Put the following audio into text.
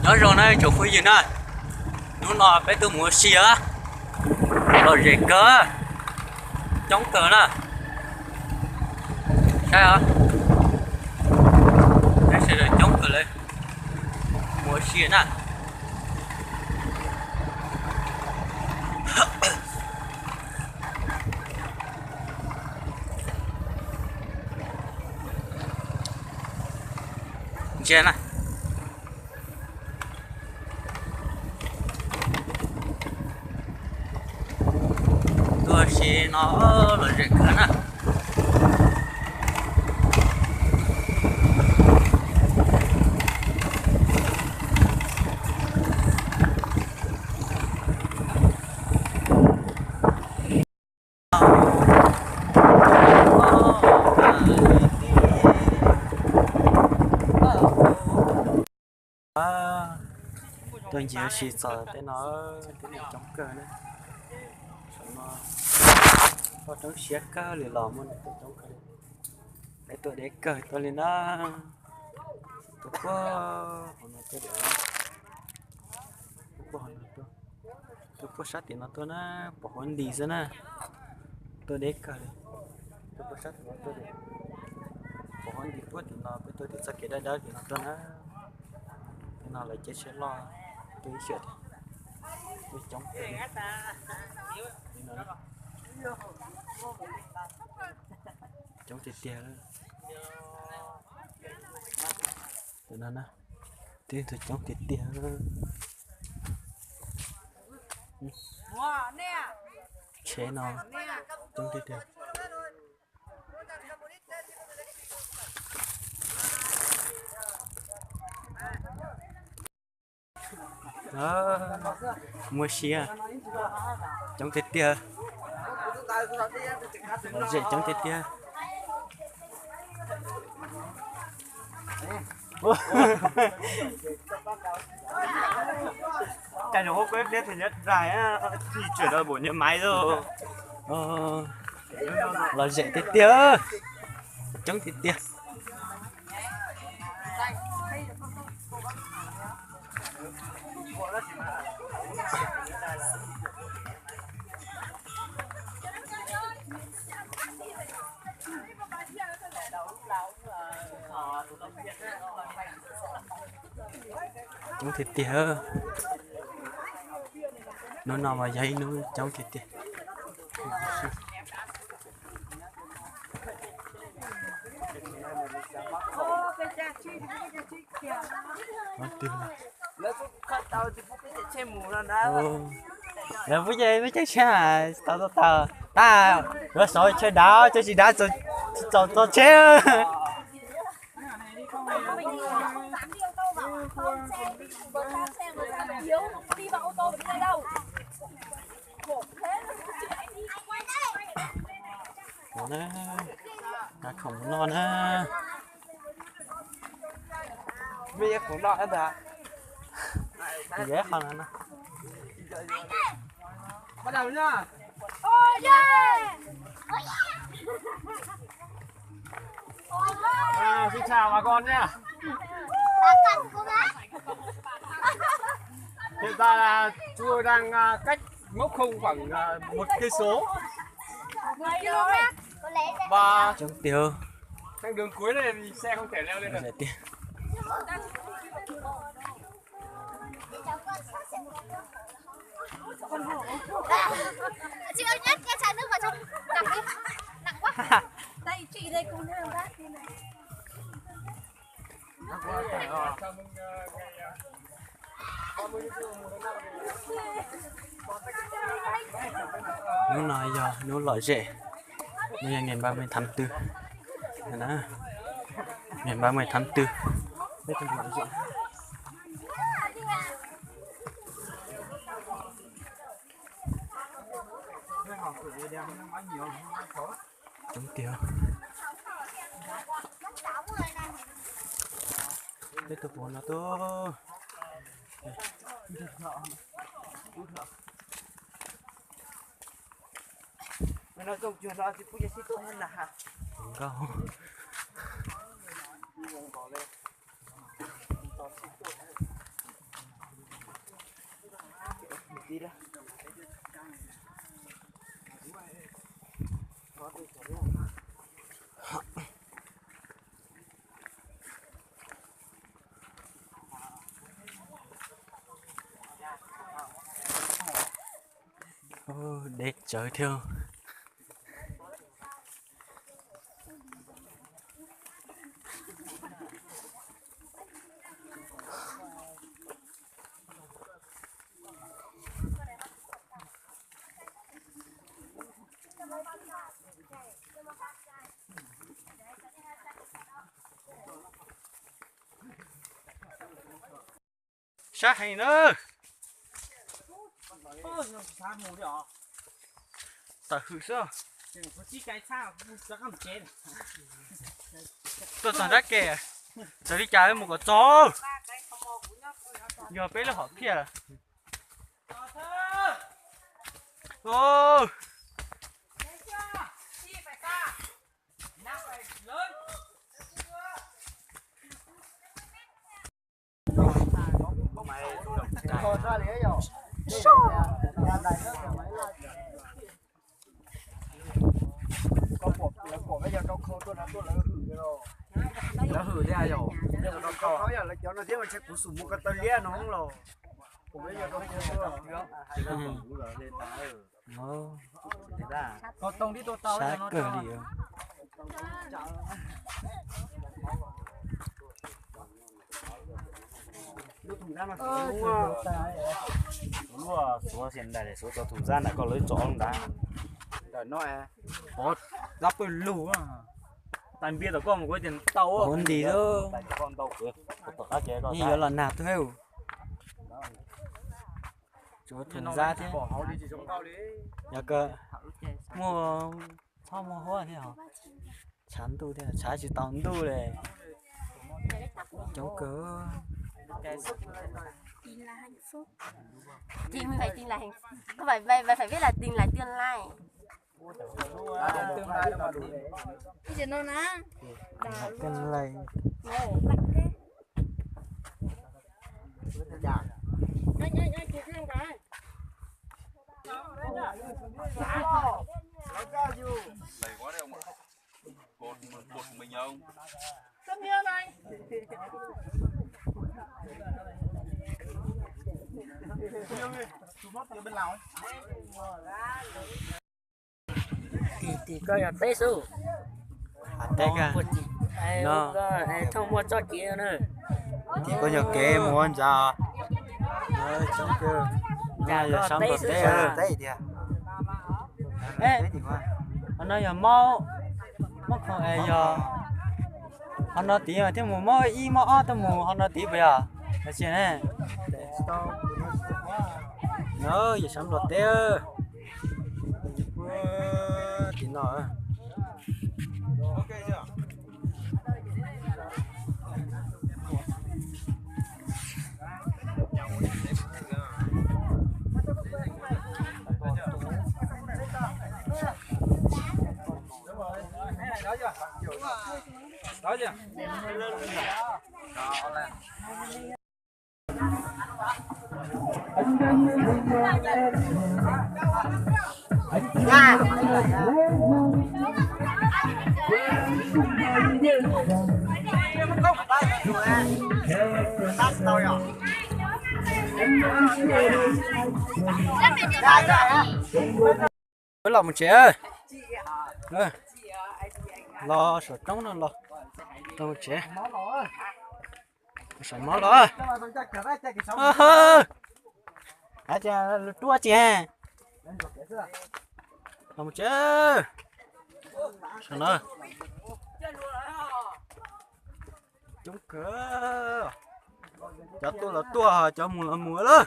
nói rồi này chỗ khuya gì nè nó nọ bé tôi mua xìa rồi dễ cơ chống cờ nè cái hả cái sẽ là chống cờ lên mua xìa nè xe này tôi xe nó là rẻ hơn à tôi chỉ xịt sợ để nó chống cờ nữa nó có chống xé cơ liền lò muốn tôi chống cờ để tôi để cờ tôi lên nó tôi có hôm nay tôi để tôi có sát thì nó tôi nó bỏ hòn đi ra nè tôi để cờ tôi có sát thì nó tôi để bỏ hòn đi tôi thì nó tôi thì sát cái đó thì nó tôi nó lại chết sẽ lo tôi sửa tôi chống chống tiệt tiệt từ đó nè tôi chống tiệt tiệt chế nó chống tiệt tiệt đó mua xia chống tiệt tiệt dễ chống tiệt tiệt cái nó không biết thì nhất dài á thì chuyển đổi bộ nhớ máy rồi là dễ tiệt tiệt chống tiệt tiệt chống thịt tiệt nó nằm vào dây nó chống thịt tiệt là bây giờ mới chắc chắn ta rồi soi chơi đá chơi gì đá cho chơi nè cá khổng non á bây giờ cũng đỏ hết à dễ không anh bắt đầu nhá xin chào bà con nhá hiện tại là tôi đang cách mốc không khoảng 1 cây số và chống tiêu sang đường cuối này thì xe không thể leo lên được. Chị ơi nhét cái chai nước vào trong cặp đi, nặng quá. Đây chị đây cũng đang rác như này. nó nói giờ nó lợi rẻ nó là ngày 30 tháng 4 đó ngày 30 tháng 4 đây là lợi rẻ chống tiêu đây tôi muốn nó tôi Nó dùng chuyện đó thì cũng sẽ tốt hơn là hả? Không. đi đó. Ô, đẹp trời thương. Sát hay nữa. Sao mù đi ạ? Ta hư sao? Có chỉ cái sao chắc không chết. Tôi toàn rác kìa. Giờ đi chơi một cái chó. Giờ bé là họ kia. Ô. Nó hử đi ai rồi? Nó có là cho nó thế mà sẽ cú sủng một cái tơ lia nó không rồi. Cũng bây giờ nó có tông đi tôi tao Sát nó cờ liền. lúa số hiện đại số cho thủ gian đã có lưới chọn đã rồi nó à có giáp cái lũ à tan bia đó có một cái tiền tàu Hôn đi đó. tại con tàu cửa có tất cả Như vậy là nạp thôi heo. Chỗ thùng ra thế. bỏ hậu đi chỉ trong tao đi. Nhà cơ. Mua sao mua hoa thế hả? Chán tu thế, chán chỉ tao tu này. Cháu cớ. Tin là hạnh phúc. Tin phải tin là hạnh phúc. Không phải phải viết là tin là tương lai. Tương lai mà đủ để. Bây giờ nó ná. Cái này. Anh chụp em cái. Đầy quá đấy ông ạ. Cột mình không? Tất nhiên anh. thì coi là tết số Tết à. Nó. thông mua cho chị nữa Thì có nhiều kế muốn ra. Cháu cớ. Nhà giờ xong rồi Tết à. Tết thì à. Ê. Anh nói giờ mau. Mất không ai giờ. Anh nói tí mà thêm một môi y mà ở tầm một anh nói tí bây giờ. Là chuyện này. Nó giờ xong rồi Tết. Tí nào à. Ok chưa? Đó chưa? Với lòng một trẻ ơi. Lo sợ trống nó lo. Lo một trẻ. Sợ máu lo. À cha tua trẻ. Lo một trẻ. Sợ nó. Chúng cửa. Cho tôi là tua cho mùa là mùa đó.